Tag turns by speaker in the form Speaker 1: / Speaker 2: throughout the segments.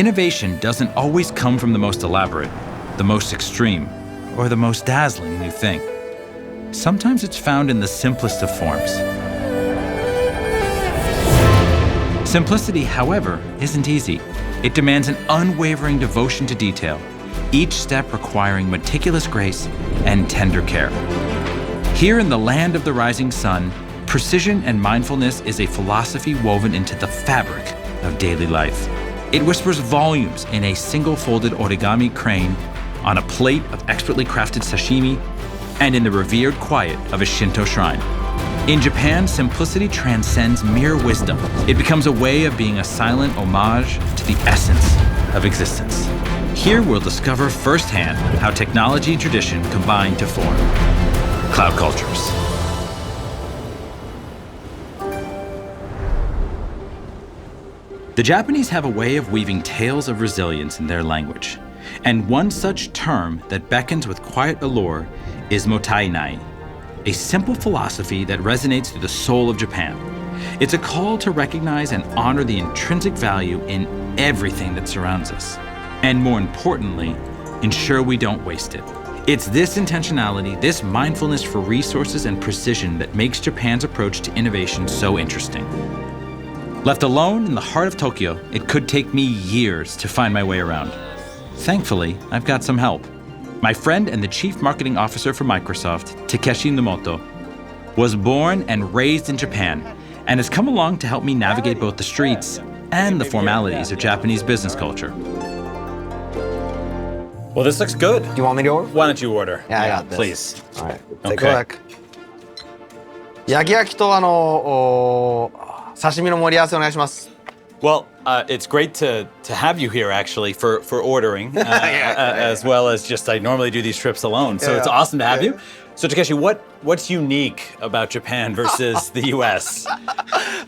Speaker 1: Innovation doesn't always come from the most elaborate, the most extreme, or the most dazzling new thing. Sometimes it's found in the simplest of forms. Simplicity, however, isn't easy. It demands an unwavering devotion to detail, each step requiring meticulous grace and tender care. Here in the land of the rising sun, precision and mindfulness is a philosophy woven into the fabric of daily life. It whispers volumes in a single-folded origami crane, on a plate of expertly crafted sashimi, and in the revered quiet of a Shinto shrine. In Japan, simplicity transcends mere wisdom. It becomes a way of being a silent homage to the essence of existence. Here we'll discover firsthand how technology and tradition combine to form Cloud Cultures. The Japanese have a way of weaving tales of resilience in their language. And one such term that beckons with quiet allure is mottainai, a simple philosophy that resonates through the soul of Japan. It's a call to recognize and honor the intrinsic value in everything that surrounds us. And more importantly, ensure we don't waste it. It's this intentionality, this mindfulness for resources and precision that makes Japan's approach to innovation so interesting. Left alone in the heart of Tokyo, it could take me years to find my way around. Thankfully, I've got some help. My friend and the chief marketing officer for Microsoft, Takeshi Nomoto, was born and raised in Japan and has come along to help me navigate both the streets and the formalities of Japanese business culture. Well, this looks good.
Speaker 2: Do you want me to order?
Speaker 1: Why don't you order?
Speaker 2: Yeah, I got this.
Speaker 1: Please.
Speaker 2: All right, take a look. Yakiと刺身の盛り合わせお願いします。
Speaker 1: Well, it's great to have you here, actually, for ordering, as well as just I normally do these trips alone. So it's awesome to have you. So Takeshi, what's unique about Japan versus the U.S.?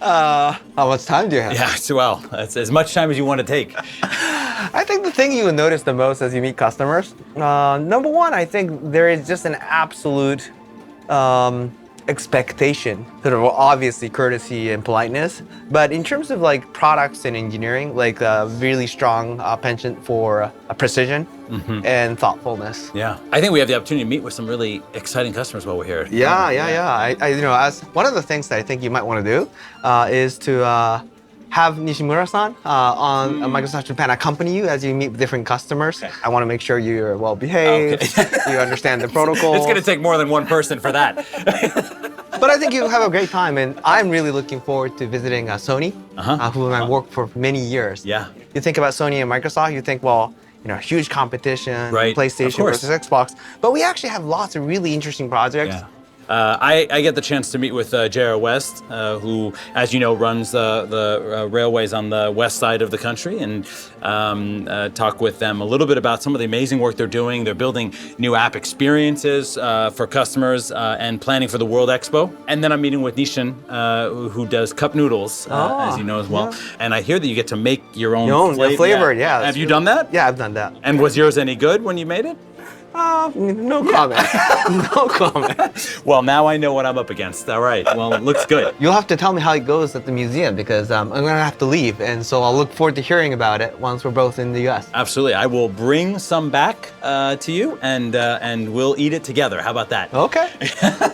Speaker 2: How much time do you have?
Speaker 1: Yeah, so well, it's as much time as you want to take.
Speaker 2: I think the thing you will notice the most as you meet customers, number one, I think there is just an absolute expectation, sort of obviously courtesy and politeness, but in terms of like products and engineering, like a really strong penchant for precision and thoughtfulness.
Speaker 1: Yeah, I think we have the opportunity to meet with some really exciting customers while we're here.
Speaker 2: Yeah. I as one of the things that I think you might want to do is to have Nishimura-san on Microsoft Japan accompany you as you meet different customers. Okay. I want to make sure you're well behaved, you understand the protocol.
Speaker 1: It's going to take more than one person for that.
Speaker 2: But I think you'll have a great time, and I'm really looking forward to visiting Sony, who I worked for many years.
Speaker 1: Yeah.
Speaker 2: You think about Sony and Microsoft, you think, well, huge competition,
Speaker 1: right.
Speaker 2: PlayStation versus Xbox, but we actually have lots of really interesting projects.
Speaker 1: Yeah. I get the chance to meet with J.R. West, who, as you know, runs the railways on the west side of the country, and talk with them a little bit about some of the amazing work they're doing. They're building new app experiences for customers and planning for the World Expo. And then I'm meeting with Nishin, who does cup noodles, as you know as well. Yeah. And I hear that you get to make your own
Speaker 2: flavor. Yeah.
Speaker 1: Have you done that?
Speaker 2: Yeah, I've done that.
Speaker 1: And was yours any good when you made it?
Speaker 2: No comment. No comment.
Speaker 1: Well, now I know what I'm up against. All right. Well, it looks good.
Speaker 2: You'll have to tell me how it goes at the museum because I'm going to have to leave. And so I'll look forward to hearing about it once we're both in the U.S.
Speaker 1: Absolutely. I will bring some back to you and we'll eat it together. How about that?
Speaker 2: Okay.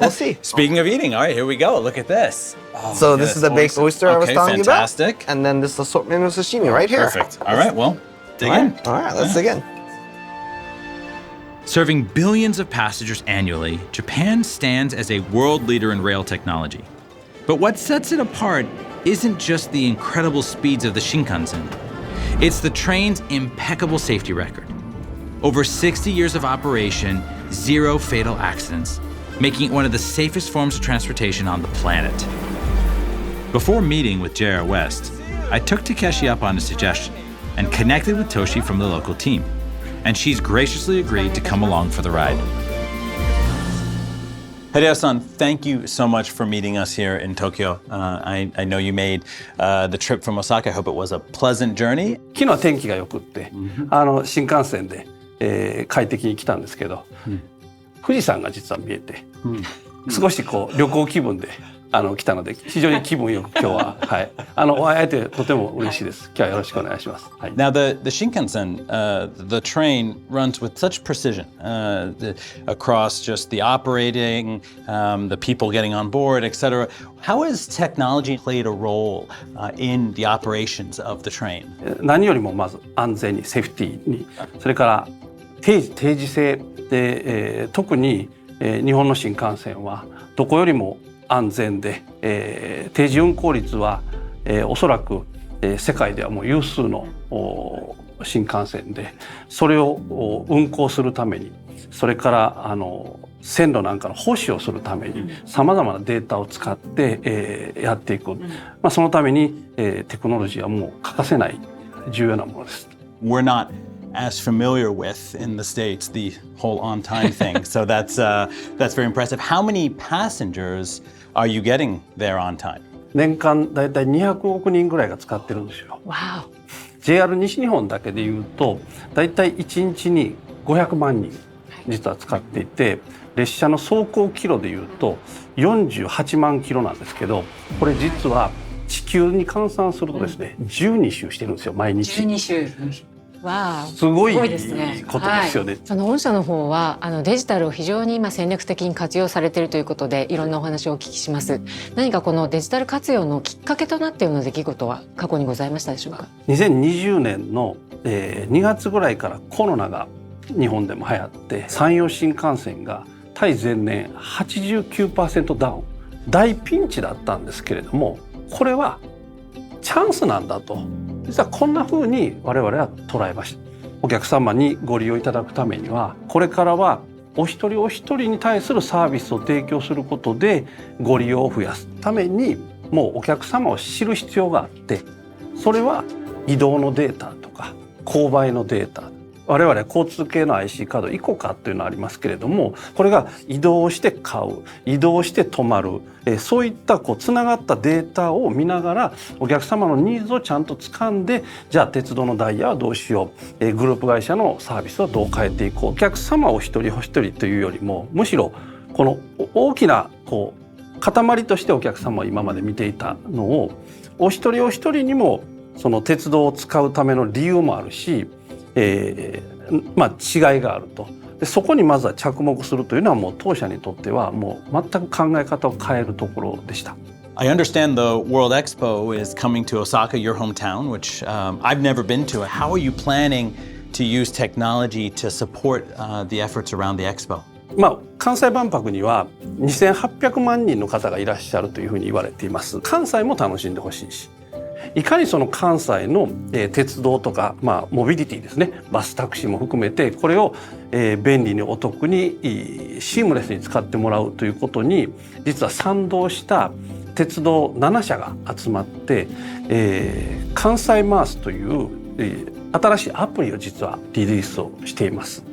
Speaker 2: We'll see.
Speaker 1: Speaking of eting, all right, here we go. Look at this. Oh,
Speaker 2: so this is the baked oyster I was telling you about.
Speaker 1: Fantastic.
Speaker 2: And then this assortment of sashimi right here.
Speaker 1: Perfect. All right. Well, dig in.
Speaker 2: All right. Let's dig in.
Speaker 1: Serving billions of passengers annually, Japan stands as a world leader in rail technology. But what sets it apart isn't just the incredible speeds of the Shinkansen. It's the train's impeccable safety record. Over 60 years of operation, 0 fatal accidents, making it one of the safest forms of transportation on the planet. Before meeting with J.R. West, I took Takeshi up on a suggestion and connected with Toshi from the local team. And she's graciously agreed to come along for the ride. Hideo-san, thank you so much for meeting us here in Tokyo. I know you made the trip from Osaka. I hope it was a pleasant journey.
Speaker 3: 昨日は天気が良くって、新幹線で、快適に来たんですけど、富士山が実は見えて、少しこう旅行気分で来たので非常に気分よく今日は、はい、お会いえてとても嬉しいです。今日はよろしくお願いします。はい、
Speaker 1: Now, the Shinkansen, the train runs with such precision across just the operating, the people getting on board, etc. How has technology played a role in the operations of the train?
Speaker 3: 何よりもまず安全にセーフティーに、それから定時性で、特に、日本の新幹線はどこよりも安全で、定時運行率は、おそらく、世界ではもう有数の新幹線で、それを運行するために、それから線路なんかの保守をするためにさまざまなデータを使って、やっていく、そのために、テクノロジーはもう欠かせない重要なものです。
Speaker 1: We're not as familiar with in the States the whole on-time thing, so that's very impressive. How many passengers are you getting there on time?
Speaker 3: 年間だいたい200億人ぐらいが使ってるんですよ。
Speaker 4: Wow.
Speaker 3: JR 西日本だけでいうとだいたい1日に500万人実は使っていて、列車の走行キロでいうと48万キロなんですけど、これ実は地球に換算するとですね、12周してるんですよ、毎日。
Speaker 4: 12周。わあ、
Speaker 3: すごい
Speaker 4: ですね。
Speaker 3: ことですよね。
Speaker 4: はい、御社の方はデジタルを非常に今戦略的に活用されているということで、いろんなお話をお聞きします。何かこのデジタル活用のきっかけとなったような出来事は過去にございましたでしょうか。
Speaker 3: 2020年の2月ぐらいからコロナが日本でも流行って、山陽新幹線が対前年 89% ダウン、大ピンチだったんですけれども、これはチャンスなんだと、実はこんな風に我々は捉えました。お客様にご利用いただくためには、これからはお一人お一人に対するサービスを提供することでご利用を増やすために、もうお客様を知る必要があって、それは移動のデータとか購買のデータ、我々は交通系の IC カードイコカというのがありますけれども、これが移動して買う、移動して止まる、そういったつながったデータを見ながらお客様のニーズをちゃんと掴んで、じゃあ鉄道のダイヤはどうしよう、グループ会社のサービスはどう変えていこう、お客様を一人お一人というよりも、むしろこの大きな塊としてお客様を今まで見ていたのを、お一人お一人にもその鉄道を使うための理由もあるし、違いがあると。でそこにまずは着目するというのは、もう当社にとってはもう全く考え方を変えるところでした。
Speaker 1: I understand the World Expo is coming to Osaka, your hometown, which I've never been to. How are you planning to use technology to support the efforts around the expo?
Speaker 3: 関西万博には2800万人の方がいらっしゃるというふうに言われています。関西も楽しんでほしいし、いかにその関西の、鉄道とか、モビリティですね、バスタクシーも含めてこれを、便利にお得にシームレスに使ってもらうということに実は賛同した鉄道7社が集まって、関西マースという、新しいアプリを実はリリースをしています。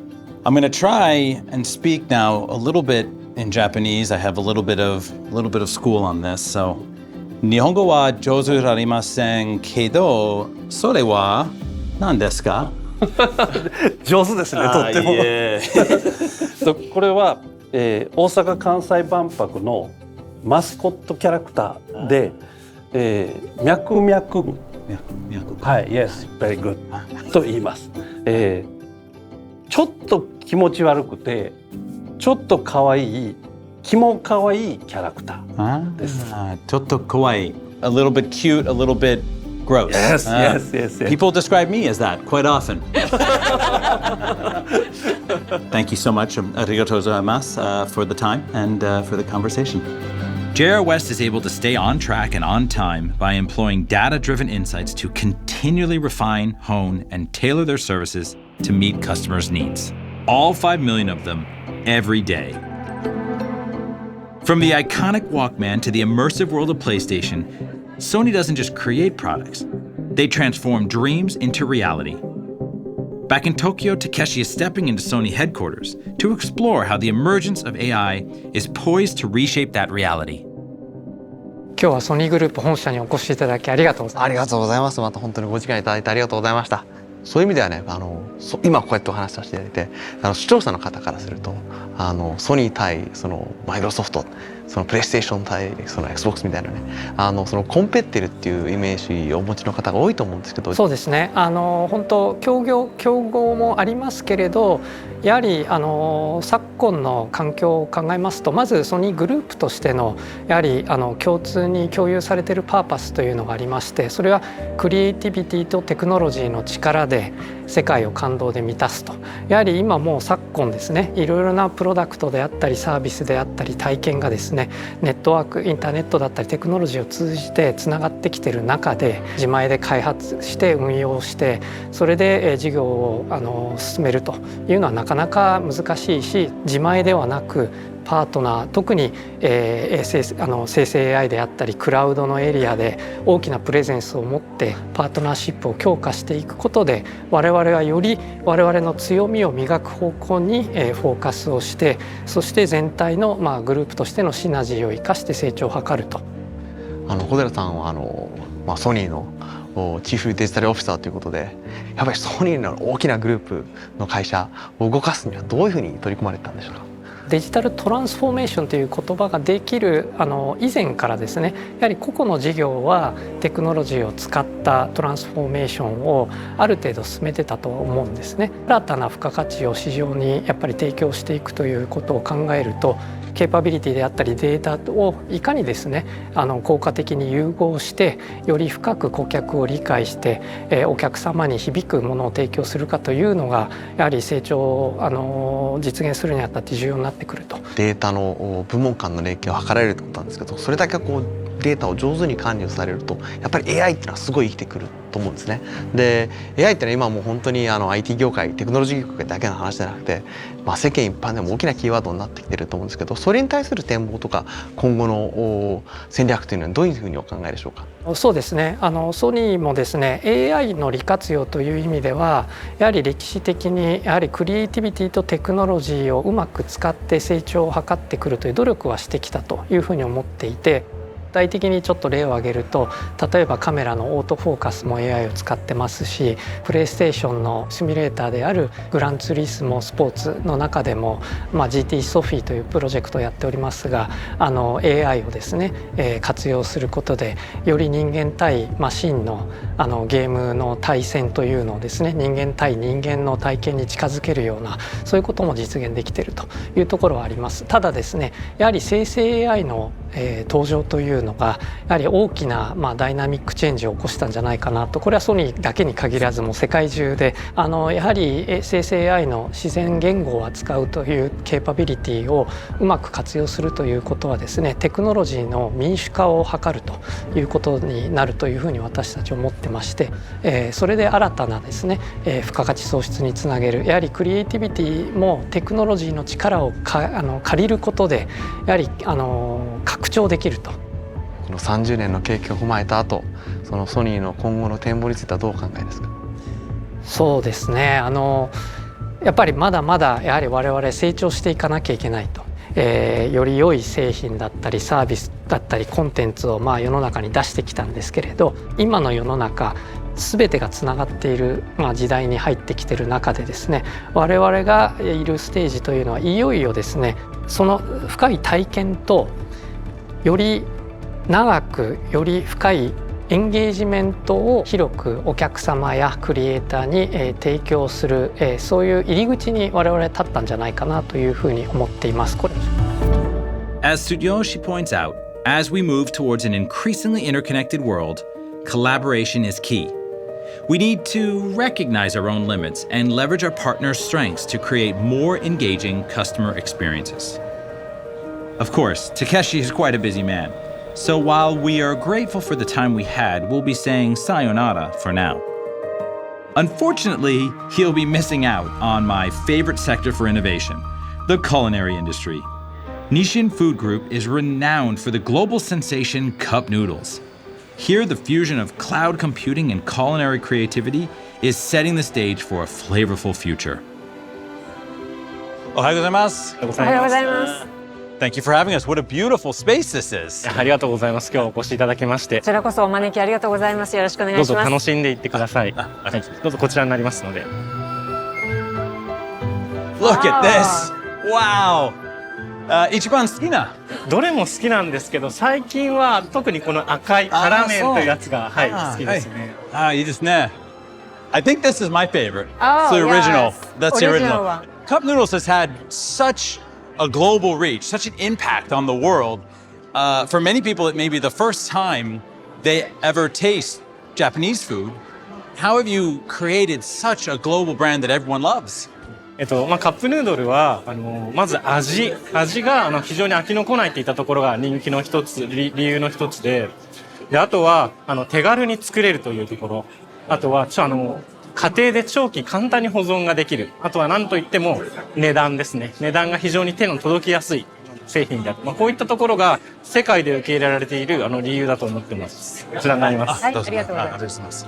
Speaker 1: I'm going to try and speak now a little bit in Japanese. I have a little bit of school on this, so 日本語は上手でありませんけど、それは何ですか？
Speaker 3: 上手ですね、とっても。これは、大阪・関西万博のマスコットキャラクターで、脈々、はい、Yes, very good と言います。ちょっと気持ち悪くて、ちょっと可愛い、キモ可愛いキャラクターです。
Speaker 1: ちょっと可愛い。A little bit cute, a little bit gross.
Speaker 3: Yes.
Speaker 1: People describe me as that quite often. Thank you so much, arigatou gozaimasu, for the time and for the conversation. JR West is able to stay on track and on time by employing data-driven insights to continually refine, hone, and tailor their services to meet customers' needs. All 5 million of them every day. From the iconic Walkman to the immersive world of PlayStation, Sony doesn't just create products, they transform dreams into reality. Back in Tokyo, Takeshi is stepping into Sony headquarters to explore how the emergence of AI is poised to reshape that reality.
Speaker 5: 今日はソニーグループ本社にお越しいただきありがとうございます。
Speaker 2: ありがとうございます。また本当にご時間いただいてありがとうございました。そういう意味ではね、今こうやってお話しさせていただいて、視聴者の方からすると、ソニー対マイクロソフト、そのプレイステーション対その XBOX みたいなねそのコンペってるっていうイメージをお持ちの方が多いと思うんですけど。
Speaker 5: そうですね、本当競合もありますけれど、やはり昨今の環境を考えますと、まずソニーグループとしてのやはり共通に共有されているパーパスというのがありまして、それはクリエイティビティとテクノロジーの力で世界を感動で満たすと。やはり今もう昨今ですね、いろいろなプロダクトであったりサービスであったり体験がですね、ネットワークインターネットだったりテクノロジーを通じてつながってきている中で、自前で開発して運用してそれで事業を進めるというのはなかなか難しいし、自前ではなくパートナー、特に、生成 AI であったりクラウドのエリアで大きなプレゼンスを持ってパートナーシップを強化していくことで、我々はより我々の強みを磨く方向にフォーカスをして、そして全体のグループとしてのシナジーを生かして成長を図ると。
Speaker 2: 小寺さんはソニーのチーフデジタルオフィサーということで、やっぱりソニーの大きなグループの会社を動かすにはどういうふうに取り組まれたんでしょうか。
Speaker 5: デジタルトランスフォーメーションという言葉ができる以前からですね、やはり個々の事業はテクノロジーを使ったトランスフォーメーションをある程度進めてたと思うんですね。新たな付加価値を市場にやっぱり提供していくということを考えると、ケーパビリティであったりデータをいかにですね効果的に融合してより深く顧客を理解して、お客様に響くものを提供するかというのがやはり成長を実現するにあたって重要になってくると。
Speaker 2: データの部門間の連携を図られると思ったんですけど、それだけデータを上手に管理をされるとやっぱり AI っていうのはすごい生きてくると思うんですね。で AI っていうのは今もう本当にIT 業界テクノロジー業界だけの話じゃなくて、世間一般でも大きなキーワードになってきてると思うんですけど、それに対する展望とか今後の戦略というのはどういうふうにお考えでしょうか。
Speaker 5: そうですね、ソニーもですね AI の利活用という意味ではやはり歴史的にやはりクリエイティビティとテクノロジーをうまく使って成長を図ってくるという努力はしてきたというふうに思っていて、具体的にちょっと例を挙げると、例えばカメラのオートフォーカスも AI を使ってますし、プレイステーションのシミュレーターであるグランツーリスモスポーツの中でも、GT ソフィーというプロジェクトをやっておりますが、AI をですね、活用することでより人間対マシンのゲームの対戦というのをですね、人間対人間の体験に近づけるようなそういうことも実現できているというところはあります。ただですね、やはり生成 AI の登場というのがやはり大きなダイナミックチェンジを起こしたんじゃないかなと。これはソニーだけに限らずもう世界中でやはり生成 AI の自然言語を扱うというケーパビリティをうまく活用するということはですね、テクノロジーの民主化を図るということになるというふうに私たちは思ってまして、それで新たなですね付加価値創出につなげる、やはりクリエイティビティもテクノロジーの力を借りることでやはり拡張できると。
Speaker 2: この30年の経験を踏まえた後、そのソニーの今後の展望についてはどうお考えですか。
Speaker 5: そうですね、やっぱりまだまだやはり我々成長していかなきゃいけないと。より良い製品だったりサービスだったりコンテンツを世の中に出してきたんですけれど、今の世の中全てがつながっている、時代に入ってきている中でですね、我々がいるステージというのはいよいよですね、その深い体験とより長くより深いエンゲージメントを広くお客様やクリエイターに提供する、そういう入り口に我々立ったんじゃないかなというふうに思っています。
Speaker 1: As Tsuyoshi points out, as we move towards an increasingly interconnected world, collaboration is key. We need to recognize our own limits and leverage our partners' strengths to create more engaging customer experiences. Of course, Takeshi is quite a busy man. So while we are grateful for the time we had, we'll be saying sayonara for now. Unfortunately, he'll be missing out on my favorite sector for innovation, the culinary industry. Nissin Food Group is renowned for the global sensation cup noodles. Here, the fusion of cloud computing and culinary creativity is setting the stage for a flavorful future.
Speaker 6: おはようございます。
Speaker 4: おはようございます。
Speaker 6: Thank you for having us. What a beautiful space this is.
Speaker 7: ありがとうございます。今日お越しいただきまして。
Speaker 4: こちらこそお招きありがとうございます。よろしくお願いします。
Speaker 7: どうぞ楽しんでいってください。はい、どうぞこちらになりますので。
Speaker 6: Look at this. Wow.
Speaker 1: Ichiban Skina.
Speaker 7: どれも好きなんですけど、最近は特にこの赤い辛麺というやつが、はい、好きですね。
Speaker 6: いいですね。I think this is my favorite.
Speaker 4: Oh,
Speaker 6: It's the original.
Speaker 4: yes.
Speaker 6: That's the
Speaker 4: Original
Speaker 6: original.
Speaker 4: one.
Speaker 6: Cup noodles has had such a global reach, such an impact on the world. For many people, it may be the first time they ever taste Japanese food. How have you created such a global brand that everyone loves?
Speaker 7: カップヌードルはまず味が非常に飽きのこないっていったところが人気の一つ、理由の一つで、あとは手軽に作れるというところ、あとは家庭で長期簡単に保存ができる、あとは何といっても値段ですね。値段が非常に手の届きやすい製品である。こういったところが世界で受け入れられている理由だと思ってます。こちらになります。
Speaker 4: はい、ありがとうございます。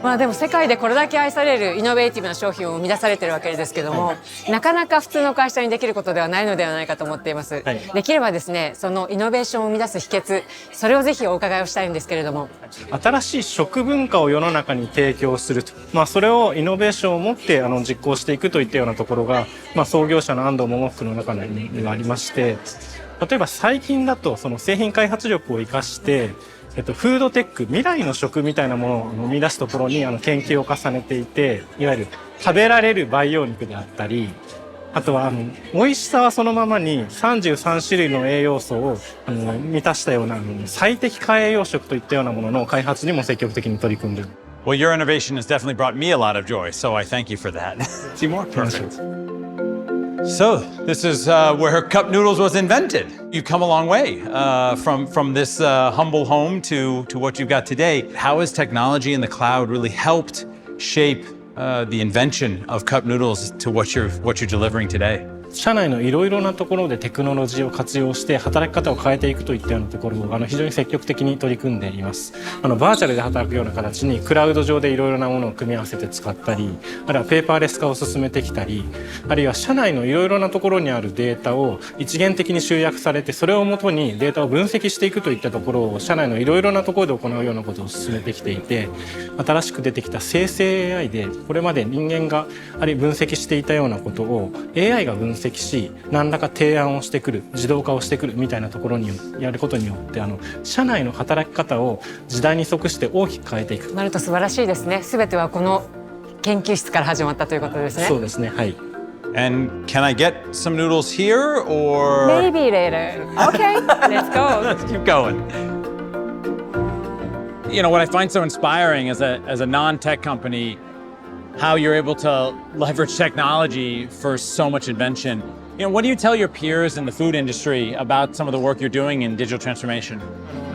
Speaker 4: まあでも世界でこれだけ愛されるイノベーティブな商品を生み出されてるわけですけども、なかなか普通の会社にできることではないのではないかと思っています。
Speaker 7: はい、
Speaker 4: できればですね、そのイノベーションを生み出す秘訣、それをぜひお伺いをしたいんですけれども。
Speaker 7: 新しい食文化を世の中に提供すると、それをイノベーションを持って実行していくといったようなところが、創業者の安藤桃福の中にはありまして、例えば最近だとその製品開発力を生かしてフードテック、未来の食みたいなものを生み出すところに研究を重ねていて、いわゆる食べられる培養肉であったり、あとは美味しさはそのままに33種類の栄養素を満たしたような最適化栄養食といったようなものの開発にも積極的に取り組んでいる。
Speaker 6: Well, your innovation has definitely brought me a lot of joy, so I thank you for that.
Speaker 1: Seymour, perfect.
Speaker 6: So, this is where cup noodles was invented. You've come a long way from this humble home to what you've got today. How has technology and the cloud really helped shape the invention of cup noodles to what you're delivering today?
Speaker 7: 社内のいろいろなところでテクノロジーを活用して働き方を変えていくといったようなところを非常に積極的に取り組んでいます。バーチャルで働くような形にクラウド上でいろいろなものを組み合わせて使ったり、あるいはペーパーレス化を進めてきたり、あるいは社内のいろいろなところにあるデータを一元的に集約されて、それをもとにデータを分析していくといったところを社内のいろいろなところで行うようなことを進めてきていて、新しく出てきた生成 AI でこれまで人間が分析していたようなことを AI が分析し、何らか提案をしてくる、自動化をしてくるみたいなところにやることによって社内の働き方を時代に即して大きく変えていく。
Speaker 4: なると素晴らしいですね。すべてはこの研究室から始まったということですね。
Speaker 7: そうですね。はい。
Speaker 6: And can I get some noodles here or?
Speaker 4: Maybe later. Okay, let's go.
Speaker 6: Let's keep going. You know, what I find so inspiring as a non-tech company, how you're able to leverage technology for so much invention. You know, what do you tell your peers in the food industry about some of the work you're doing in digital transformation?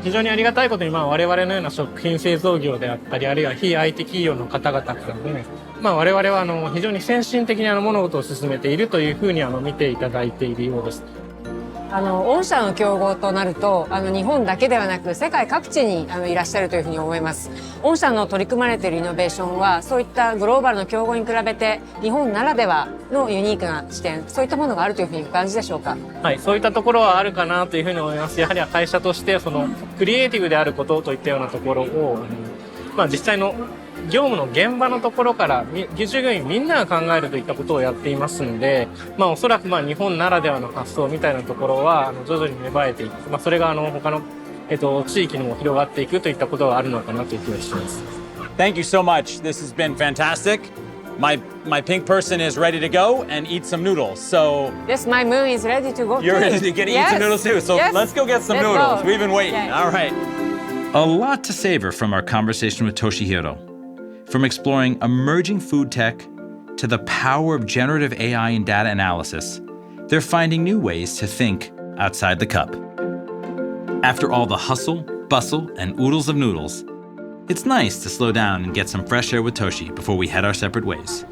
Speaker 7: 非常にありがたいことに、我々のような食品製造業であったり、あるいは非 IT 企業の方々からね、我々は非常に先進的に物事を進めているというふうに見ていただいているようです。
Speaker 4: 御社の競合となると日本だけではなく世界各地にいらっしゃるというふうに思います。御社の取り組まれているイノベーションはそういったグローバルの競合に比べて日本ならではのユニークな視点、そういったものがあるというふうにお感じでしょうか？
Speaker 7: はい、そういったところはあるかなというふうに思います。やはり会社としてクリエイティブであることといったようなところを実際の業務の現場のところから従業員みんなが考えるといったことをやっていますので、おそらく日本ならではの発想みたいなところは徐々に芽生えていく、それが他の地域にも広がっていくといったことがあるのかなという気がします。
Speaker 6: Thank you so much. This has been fantastic. My pink person is ready to go and eat some noodles. So
Speaker 4: yes, my moon is ready to go.
Speaker 6: You're ready to eat some noodles too. So let's go get some noodles. We've been waiting.
Speaker 4: Yes.
Speaker 6: All right.
Speaker 1: A lot to savor from our conversation with Toshihiro. From exploring emerging food tech to the power of generative AI and data analysis, they're finding new ways to think outside the cup. After all the hustle, bustle, and oodles of noodles, it's nice to slow down and get some fresh air with Toshi before we head our separate ways.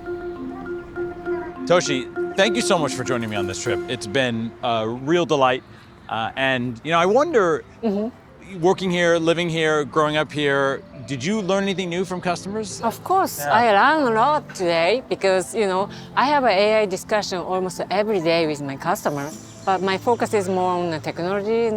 Speaker 6: Toshi, thank you so much for joining me on this trip. It's been a real delight. And, I wonder, working here, living here, growing up here, did you learn anything new from customers?
Speaker 4: Of course, I learned a lot today because, I have an AI discussion almost every day with my customer, but my focus is more on the technology.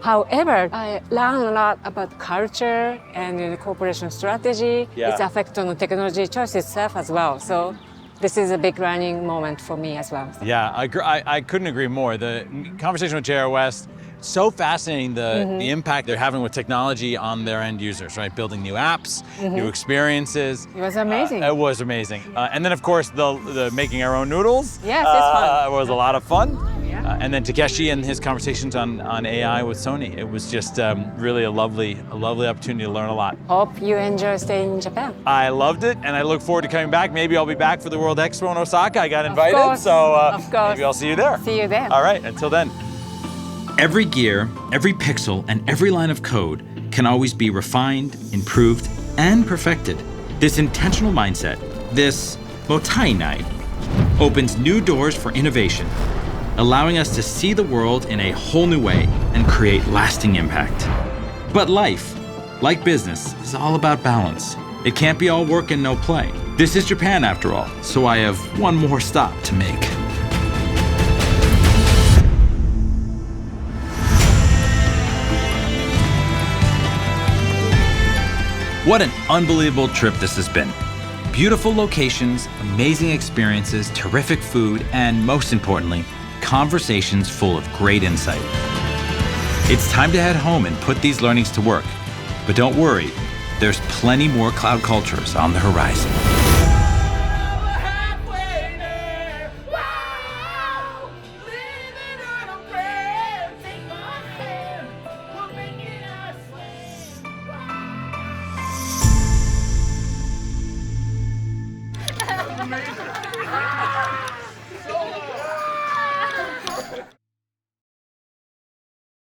Speaker 4: However, I learned a lot about culture and corporation strategy. Its effect on the technology choice itself as well. So this is a big learning moment for me as well.
Speaker 6: Yeah, I couldn't agree more. The conversation with J.R. West, so fascinating, the impact they're having with technology on their end users, right? Building new apps, new experiences.
Speaker 4: It was amazing.
Speaker 6: It was amazing. And then, of course, the making our own noodles.
Speaker 4: Yes, it's fun.
Speaker 6: Was a lot of fun.
Speaker 4: Yeah.
Speaker 6: And then Takeshi and his conversations on AI with Sony. It was just really a lovely opportunity to learn a lot.
Speaker 4: Hope you enjoy staying in Japan.
Speaker 6: I loved it, and I look forward to coming back. Maybe I'll be back for the World Expo in Osaka. I got invited,
Speaker 4: course,
Speaker 6: so
Speaker 4: of course.
Speaker 6: maybe I'll see you there.
Speaker 4: See you there.
Speaker 6: All right, until then.
Speaker 1: Every gear, every pixel, and every line of code can always be refined, improved, and perfected. This intentional mindset, this motainai, opens new doors for innovation, allowing us to see the world in a whole new way and create lasting impact. But life, like business, is all about balance. It can't be all work and no play. This is Japan after all, so I have one more stop to make. What an unbelievable trip this has been. Beautiful locations, amazing experiences, terrific food, and most importantly, conversations full of great insight. It's time to head home and put these learnings to work. But don't worry, there's plenty more cloud cultures on the horizon.